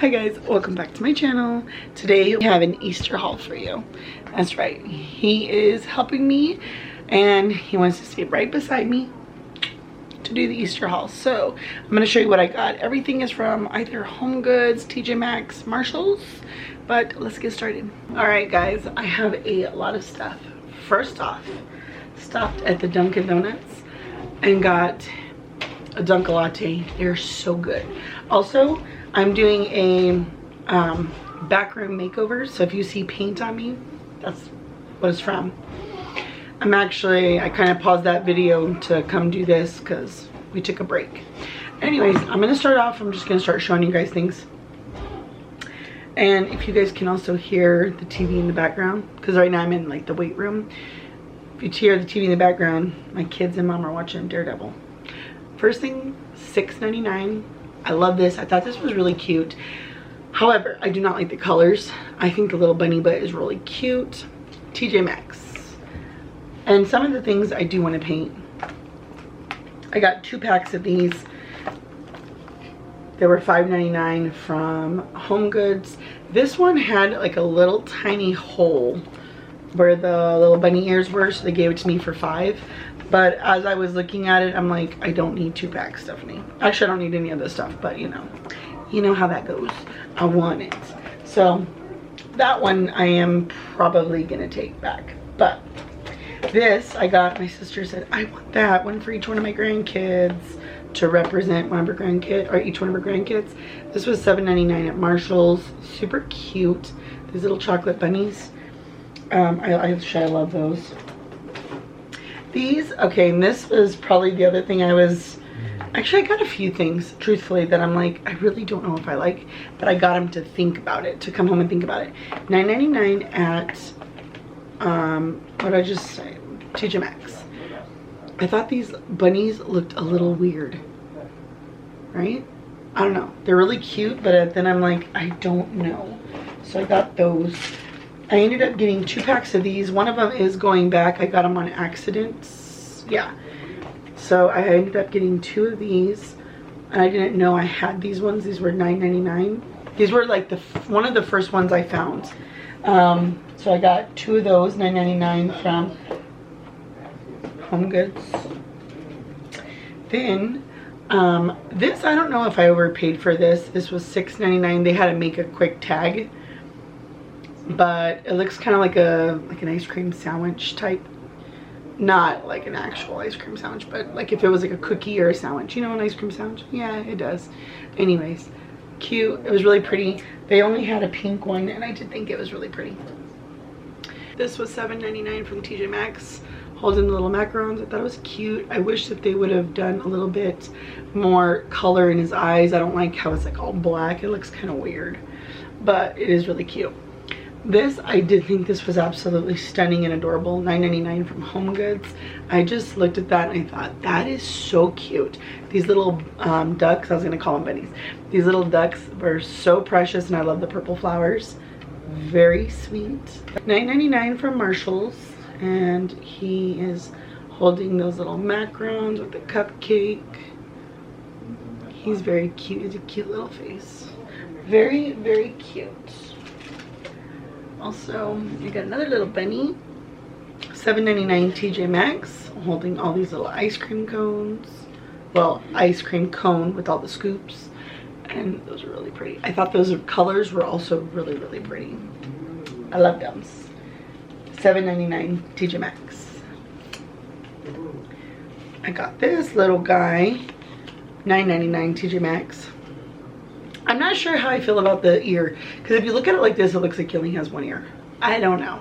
Hi guys, welcome back to my channel. Today we have an Easter haul for you. That's right, he is helping me and he wants to stay right beside me to do the Easter haul. So I'm going to show you what I got. Everything is from either HomeGoods, TJ Maxx, Marshalls, but let's get started. Alright guys, I have a lot of stuff. First off, stopped at the Dunkin' Donuts and got a Dunkin' Latte. They're so good. Also, I'm doing a backroom makeover, so if you see paint on me, that's what it's from. I kind of paused that video to come do this because we took a break. Anyways, I'm going to start off. I'm just going to start showing you guys things. And if you guys can also hear the TV in the background, because right now I'm in like the weight room. If you hear the TV in the background, my kids and mom are watching Daredevil. First thing, $6.99. I love this. I thought this was really cute. However, I do not like the colors. I think the little bunny butt is really cute. TJ Maxx. And some of the things I do want to paint. I got 2 packs of these. They were $5.99 from HomeGoods. This one had like a little tiny hole where the little bunny ears were, so they gave it to me for $5. But as I was looking at it, I'm like, I don't need 2 packs, Stephanie. Actually, I don't need any of this stuff, but you know how that goes. I want it. So that one I am probably gonna take back. But this I got, my sister said, I want that one for each one of my grandkids to represent one of her grandkids, or each one of her grandkids. This was $7.99 at Marshalls. Super cute. These little chocolate bunnies. I love those. These, okay, and this was probably the other thing actually I got a few things, truthfully, that I'm like, I really don't know if I like, but I got them to think about it, to come home and think about it. $9.99 at, what did I just say? TJ Maxx. I thought these bunnies looked a little weird, right? I don't know. They're really cute, but then I'm like, I don't know. So I got those. I ended up getting 2 packs of these. One of them is going back. I got them on accident. Yeah. So I ended up getting 2 of these. And I didn't know I had these ones. These were $9.99. These were like one of the first ones I found. So I got 2 of those, $9.99 from HomeGoods. Then this, I don't know if I overpaid for this. This was $6.99. They had to make a quick tag. But it looks kind of like an ice cream sandwich type. Not like an actual ice cream sandwich, but like if it was like a cookie or a sandwich. You know, an ice cream sandwich? Yeah, it does. Anyways, cute. It was really pretty. They only had a pink one, and I did think it was really pretty. This was $7.99 from TJ Maxx. Holding the little macarons. I thought it was cute. I wish that they would have done a little bit more color in his eyes. I don't like how it's like all black. It looks kind of weird, but it is really cute. This, I did think this was absolutely stunning and adorable. $9.99 from HomeGoods. I just looked at that and I thought, that is so cute. These little ducks, I was going to call them bunnies. These little ducks were so precious, and I love the purple flowers. Very sweet. $9.99 from Marshalls. And he is holding those little macarons with the cupcake. He's very cute. He's a cute little face. Very, very cute. Also, you got another little bunny. $7.99 TJ Maxx, holding all these little ice cream cones. Well, ice cream cone with all the scoops. And those are really pretty. I thought those colors were also really, really pretty. I love them. $7.99 TJ Maxx. I got this little guy. $9.99 TJ Maxx. I'm not sure how I feel about the ear, because if you look at it like this, it looks like he only has 1 ear. I don't know,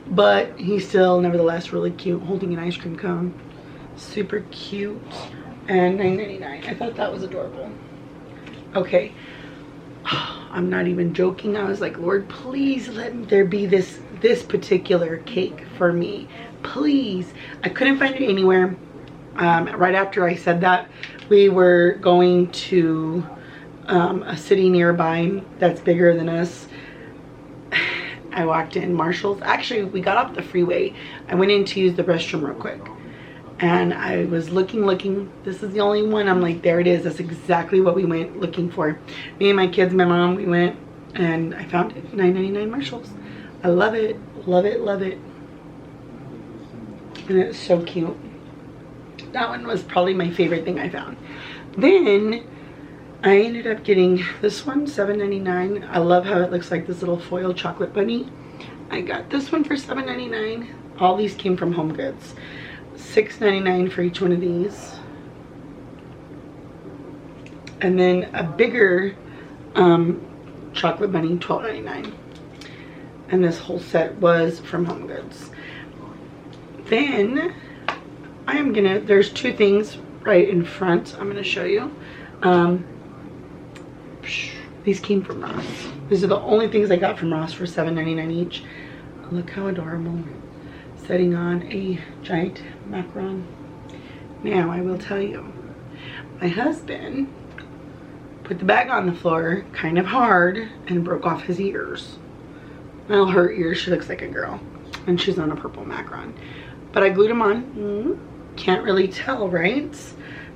but he's still nevertheless really cute, holding an ice cream cone. Super cute. And $9.99. I thought that was adorable. Okay, I'm not even joking. I was like, Lord, please let there be this particular cake for me, please. I couldn't find it anywhere. Right after I said that, we were going to a city nearby that's bigger than us. I walked in Marshalls. Actually, we got off the freeway. I went in to use the restroom real quick, And I was looking, this is the only one. I'm like, there it is. That's exactly what we went looking for. Me and my kids, my mom, we went and I found it, $9.99 Marshalls. I love it, love it, love it. And it's so cute. That one was probably my favorite thing I found. Then I ended up getting this one, $7.99. I love how it looks like this little foil chocolate bunny. I got this one for $7.99. All these came from Home Goods. $6.99 for each one of these. And then a bigger chocolate bunny, $12.99. And this whole set was from Home Goods. Then I am gonna, there's two things right in front I'm gonna show you. These came from Ross. These are the only things I got from Ross for $7.99 each. Look how adorable. Setting on a giant macaron. Now I will tell you, my husband put the bag on the floor kind of hard and broke off his ears. Well, her ears, she looks like a girl, and she's on a purple macaron. But I glued them on. Can't really tell, right?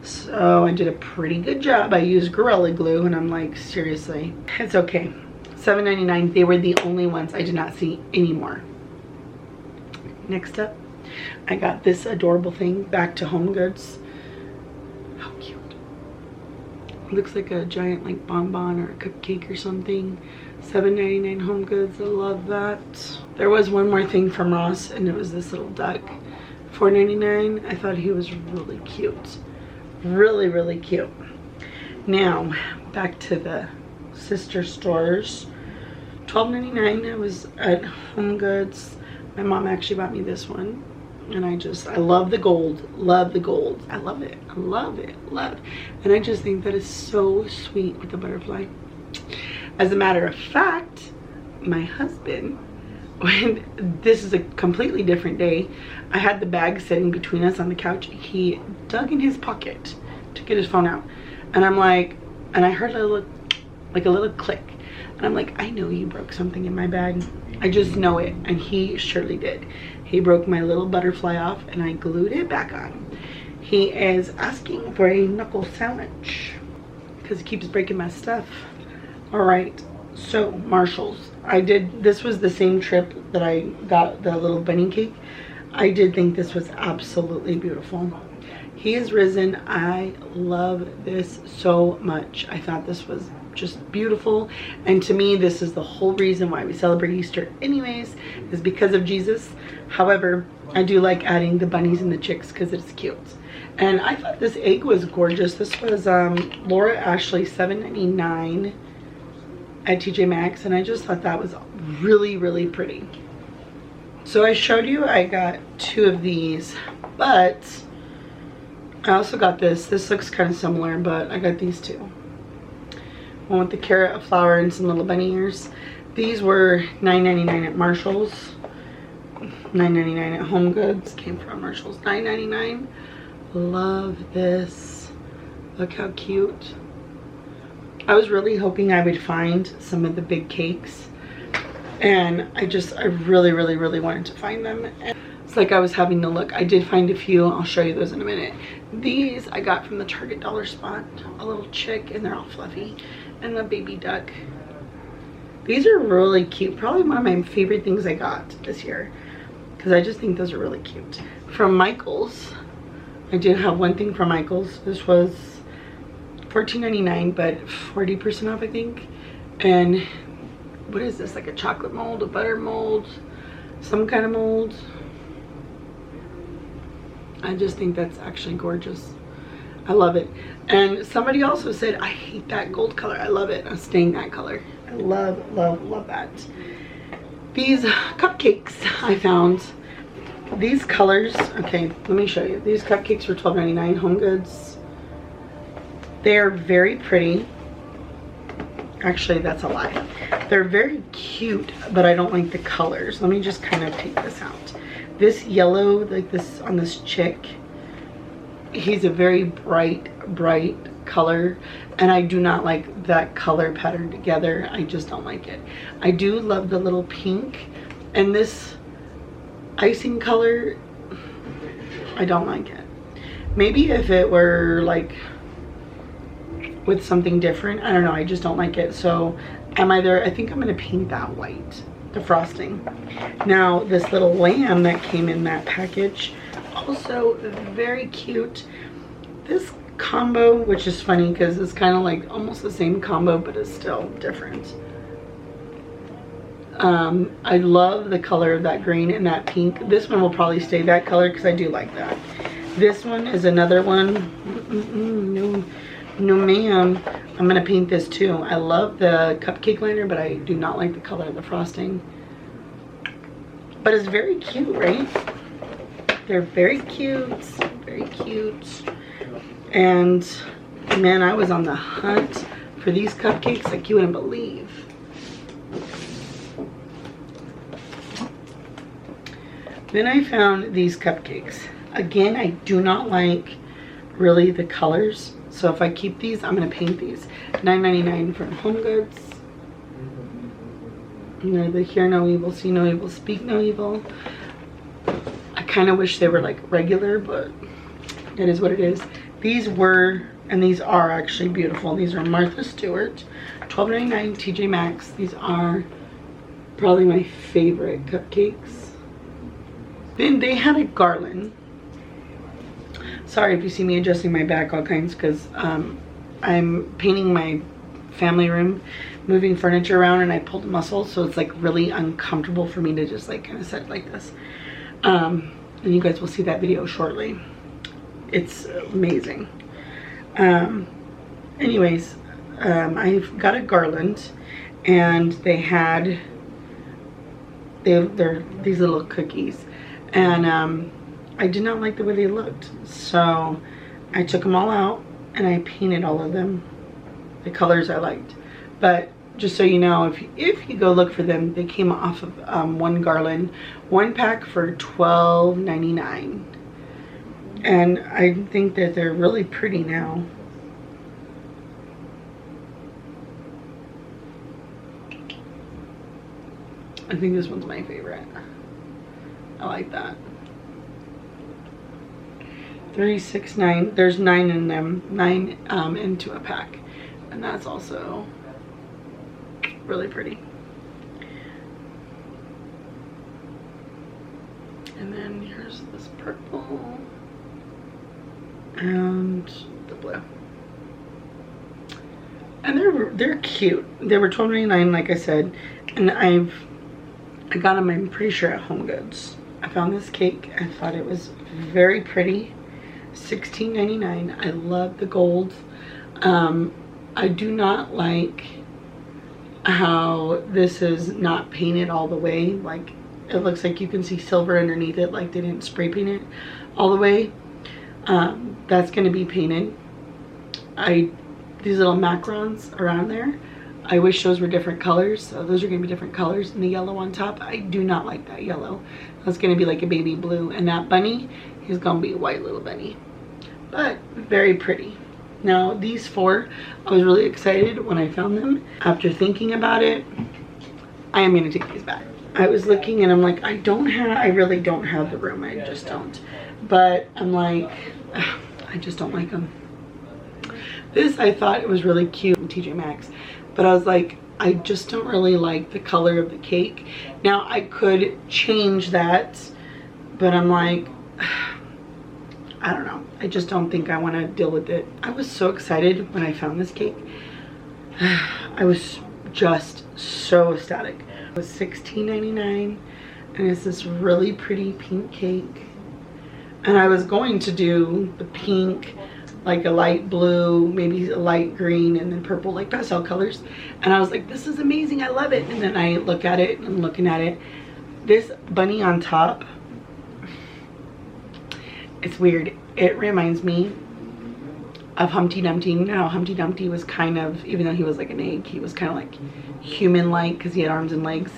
So I did a pretty good job. I used Gorilla Glue, and I'm like, seriously, it's okay. $7.99. They were the only ones. I did not see anymore. Next up, I got this adorable thing back to Home Goods. How cute. It looks like a giant like bonbon or a cupcake or something. $7.99 Home Goods. I love that. There was one more thing from Ross, and it was this little duck. $4.99. I thought he was really cute. Really, really cute. Now, back to the sister stores. $12.99. I was at Home Goods. My mom actually bought me this one, and I love the gold. Love the gold. I love it. I love it. Love it. And I just think that is so sweet with the butterfly. As a matter of fact, my husband, when this is a completely different day, I had the bag sitting between us on the couch. He dug in his pocket to get his phone out, and I'm like, and I heard a little click, and I'm like, I know you broke something in my bag. I just know it. And he surely did. He broke my little butterfly off, and I glued it back on. He is asking for a knuckle sandwich because he keeps breaking my stuff. All right, so Marshalls. This was the same trip that I got the little bunny cake. I did think this was absolutely beautiful. He is risen. I love this so much. I thought this was just beautiful, and to me this is the whole reason why we celebrate Easter anyways, is because of Jesus. However, I do like adding the bunnies and the chicks because it's cute. And I thought this egg was gorgeous. This was Laura Ashley, $7.99 at TJ Maxx, and I just thought that was really, really pretty. So I showed you I got two of these, but I also got this. This looks kind of similar, but I got these two. One with the carrot, a flower, and some little bunny ears. These were $9.99 at Marshalls. $9.99 at Home Goods. Came from Marshalls. $9.99. Love this. Look how cute. I was really hoping I would find some of the big cakes, and I really, really, really wanted to find them. And it's like I was having to look. I did find a few. I'll show you those in a minute. These I got from the Target dollar spot. A little chick, and they're all fluffy. And the baby duck. These are really cute. Probably one of my favorite things I got this year, because I just think those are really cute. From Michaels, I did have one thing from Michaels. This was $14.99, but 40% off, I think. And what is this? Like a chocolate mold, a butter mold, some kind of mold. I just think that's actually gorgeous. I love it. And somebody also said, I hate that gold color. I love it. I'm staying that color. I love, love, love that. These cupcakes I found. These colors, okay, let me show you. These cupcakes were $12.99, Home Goods. They're very pretty. Actually, that's a lie. They're very cute, but I don't like the colors. Let me just kind of take this out. This yellow, like this on this chick, he's a very bright color, and I do not like that color pattern together. I just don't like it. I do love the little pink, and this icing color, I don't like it. Maybe if it were like with something different, I don't know, I just don't like it. So I think I'm gonna paint that white, the frosting. Now this little lamb that came in that package, also very cute. This combo, which is funny because it's kind of like almost the same combo, but it's still different. I love the color of that green and that pink. This one will probably stay that color because I do like that. This one is another one. No ma'am. I'm gonna paint this too. I love the cupcake liner, but I do not like the color of the frosting. But it's very cute, right? They're very cute, very cute. And man, I was on the hunt for these cupcakes like you wouldn't believe. Then I found these cupcakes. Again, I do not like really the colors. So if I keep these, I'm gonna paint these. $9.99 from HomeGoods. You know, the hear no evil, see no evil, speak no evil. I kind of wish they were like regular, but it is what it is. These were, and these are actually beautiful. These are Martha Stewart, $12.99 TJ Maxx. These are probably my favorite cupcakes. Then they had a garland. Sorry if you see me adjusting my back all kinds, because I'm painting my family room, moving furniture around, and I pulled a muscle, so it's like really uncomfortable for me to just like kind of sit like this. And you guys will see that video shortly. It's amazing. Anyways, I've got a garland, and they're these little cookies, and I did not like the way they looked, so I took them all out and I painted all of them the colors I liked. But just so you know, if you go look for them, they came off of one garland, one pack for $12.99, and I think that they're really pretty now. I think this one's my favorite. I like that. 369. There's 9 in them, 9 into a pack, and that's also really pretty. And then here's this purple and the blue, and they're cute. They were $12.99, like I said, and I got them, I'm pretty sure, at HomeGoods. I found this cake. I thought it was very pretty. $16.99. I love the gold. I do not like how this is not painted all the way. Like, it looks like you can see silver underneath it, like they didn't spray paint it all the way. That's going to be painted. These little macarons around there, I wish those were different colors. So those are going to be different colors. And the yellow on top, I do not like that yellow. That's going to be like a baby blue. And that bunny is going to be a white little bunny. But very pretty. Now these 4, I was really excited when I found them. After thinking about it, I am going to take these back. I was looking and I'm like, I really don't have the room. I just don't. But I'm like, ugh, I just don't like them. This, I thought it was really cute from TJ Maxx. But I was like, I just don't really like the color of the cake. Now I could change that, but I'm like, I don't know. I just don't think I want to deal with it. I was so excited when I found this cake. I was just so ecstatic. It was $16.99, and it's this really pretty pink cake. And I was going to do the pink, like a light blue, maybe a light green, and then purple, like pastel colors. And I was like, this is amazing, I love it. And then I look at it, and I'm looking at it. This bunny on top, it's weird. It reminds me of Humpty Dumpty. You know how Humpty Dumpty was kind of, even though he was like an egg, he was kind of like human-like because he had arms and legs.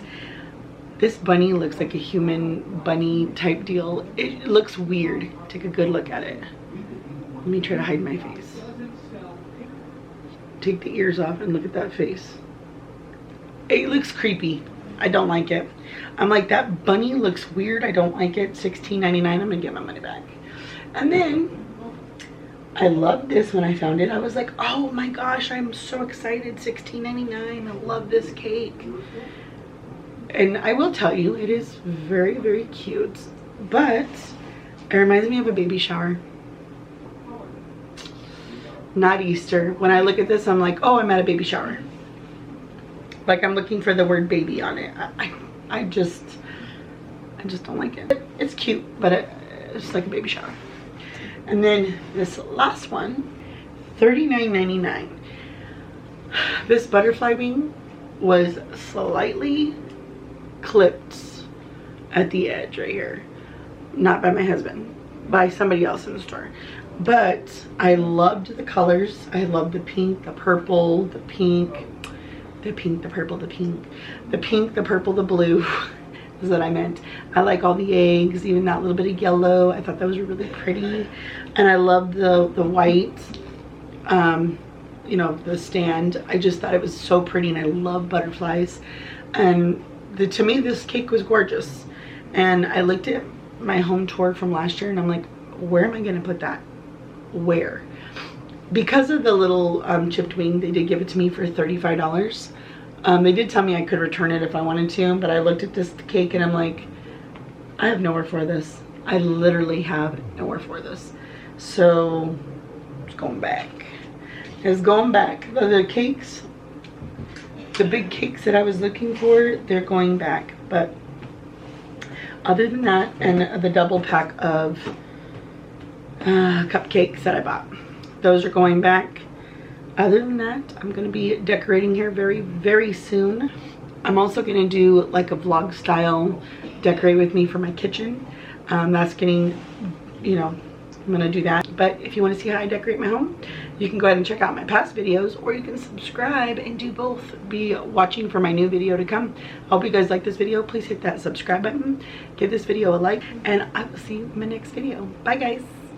This bunny looks like a human bunny type deal. It looks weird. Take a good look at it. Let me try to hide my face. Take the ears off and look at that face. It looks creepy. I don't like it. I'm like, that bunny looks weird. I don't like it. $16.99. I'm gonna get my money back. And then I loved this when I found it. I was like, oh my gosh, I'm so excited. $16.99. I love this cake. And I will tell you, it is very, very cute. But it reminds me of a baby shower. Not Easter. When I look at this, I'm like, oh, I'm at a baby shower. Like I'm looking for the word baby on it. I just don't like it. It's cute, but it's like a baby shower. And then this last one, $39.99. This butterfly wing was slightly clipped at the edge right here. Not by my husband, by somebody else in the store. But I loved the colors. I loved the pink, the purple, the pink, the pink, the purple, the pink, the pink, the purple, the blue. Is what I meant. I like all the eggs, even that little bit of yellow. I thought that was really pretty. And I loved the white, you know, the stand. I just thought it was so pretty, and I love butterflies. And to me, this cake was gorgeous. And I looked at my home tour from last year, and I'm like, where am I going to put that? Where? Because of the little chipped wing, they did give it to me for $35. They did tell me I could return it if I wanted to, but I looked at this cake and I'm like, I have nowhere for this. I literally have nowhere for this. So it's going back. It's going back. The cakes, the big cakes that I was looking for, they're going back. But other than that, and the double pack of cupcakes that I bought, those are going back. Other than that, I'm going to be decorating here very, very soon. I'm also going to do like a vlog style decorate with me for my kitchen. That's getting, you know, I'm going to do that. But if you want to see how I decorate my home, you can go ahead and check out my past videos, or you can subscribe and do both. Be watching for my new video to come. I hope you guys like this video. Please hit that subscribe button. Give this video a like, and I will see you in my next video. Bye, guys.